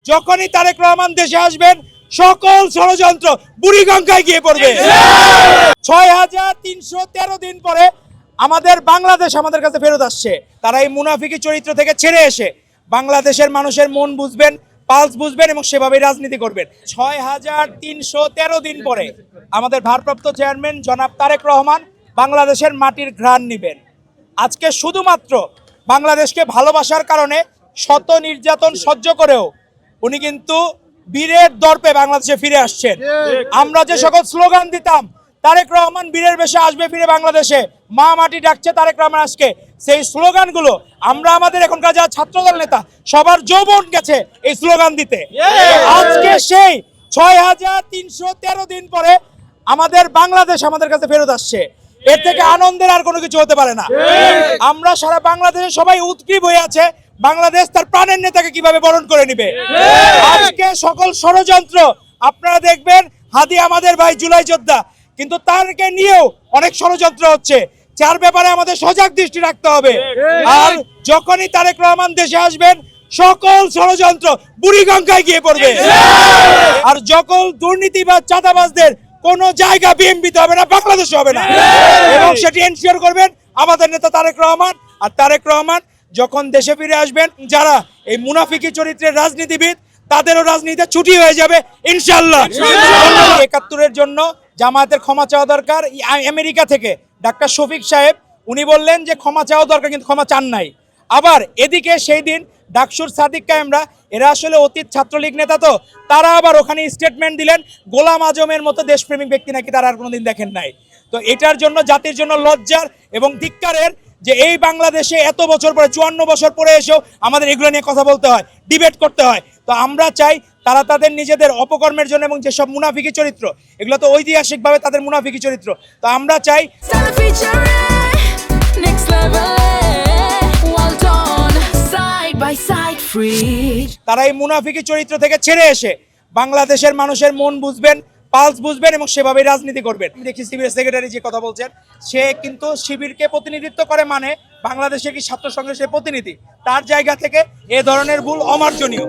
যখনই তারেক রহমান দেশে আসবেন সকল ষড়যন্ত্র বুড়িগঙ্গায় গিয়ে পড়বে। ৬,৩১৩ দিন পরে আমাদের বাংলাদেশ আমাদের কাছে ফেরত আসছে। তারা এই মুনাফিকি চরিত্র থেকে ছেড়ে এসে বাংলাদেশের মানুষের মন বুঝবেন, পালস বুঝবেন এবং সেভাবেই রাজনীতি করবেন। ৬,৩১৩ দিন পরে আমাদের ভারপ্রাপ্ত চেয়ারম্যান জনাব তারেক রহমান বাংলাদেশের মাটির ঘ্রাণ নিবেন। আজকে শুধুমাত্র বাংলাদেশকে ভালোবাসার কারণে শত নির্যাতন সহ্য করেও উনি কিন্তু বীরের দর্পে বাংলাদেশে ফিরে আসছেন। আমরা যে সকল স্লোগান দিতাম তারেক রহমান বীরের বেশে আসবে ফিরে বাংলাদেশে, মা মাটি ডাকছে তারেক রহমান আজকে, সেই স্লোগানগুলো আমরা আমাদের এখনকার যারা ছাত্রদল নেতা সবার যৌবন গেছে এই স্লোগান দিতে। আজকে সেই ৬,৩১৩ দিন পরে আমাদের বাংলাদেশ আমাদের কাছে ফেরত আসছে। এর থেকে আনন্দের আর কোনো কিছু হতে পারে না। আমরা সারা বাংলাদেশে সবাই উৎগ্রীব হয়ে আছে বাংলাদেশ তার প্রাণের নেতাকে কিভাবে বরণ করে নিবে। আজকে সকল ষড়যন্ত্র আপনারা দেখবেন, হাদি আমাদের ভাই জুলাই যোদ্ধা, কিন্তু তারকে নিয়েও অনেক ষড়যন্ত্র হচ্ছে। যার ব্যাপারে আমাদের সজাগ দৃষ্টি রাখতে হবে। আর যখনই তারেক রহমান দেশে আসবেন সকল ষড়যন্ত্র বুড়িগঙ্গায় গিয়ে পড়বে। আর সকল দুর্নীতি বা চাঁদাবাজদের কোনো জায়গা বিএমপিতে হবে না, বাংলাদেশে হবে না, এবং সেটি এনশিওর করবেন আমাদের নেতা তারেক রহমান। আর তারেক রহমান যখন দেশে ফিরে আসবেন, যারা এই মুনাফিকি চরিত্রের রাজনীতিবিদ তাদেরও রাজনীতিতে ছুটি হয়ে যাবে ইনশাআল্লাহ। ৭১-এর জন্য জামায়াতের ক্ষমা চাওয়া দরকার। আমেরিকা থেকে ডাক্তার শফিক সাহেব উনি বললেন যে ক্ষমা চাওয়া দরকার, কিন্তু ক্ষমা চান নাই। আবার এদিকে সেই দিন ডাকসুর সাদিক কায়েমরা, এরা আসলে অতীত ছাত্রলীগ নেতা, তো তারা আবার ওখানে স্টেটমেন্ট দিলেন গোলাম আজমের মতো দেশপ্রেমিক ব্যক্তি নাকি তারা আর কোনোদিন দেখেন নাই। তো এটার জন্য জাতির জন্য লজ্জার এবং ধিক্কারের যে এই বাংলাদেশে এত বছর পরে ৫৪ বছর পরে এসেও আমাদের এগুলো নিয়ে কথা বলতে হয়, ডিবেট করতে হয়। তো আমরা চাই তারা তাদের নিজেদের অপকর্মের জন্য এবং যেসব মুনাফিকি চরিত্র, এগুলো তো ঐতিহাসিকভাবে তাদের মুনাফিকি চরিত্র, তো আমরা চাই তারা এই মুনাফিকি চরিত্র থেকে ছেড়ে এসে বাংলাদেশের মানুষের মন বুঝবেন, পালস বুঝবেন এবং সেভাবেই রাজনীতি করবেন। দেখি শিবিরের সেক্রেটারি যে কথা বলছেন, সে কিন্তু শিবিরকে প্রতিনিধিত্ব করে, মানে বাংলাদেশের কি ছাত্র সংঘর্ষের প্রতিনিধি, তার জায়গা থেকে এ ধরনের ভুল অমার্জনীয়।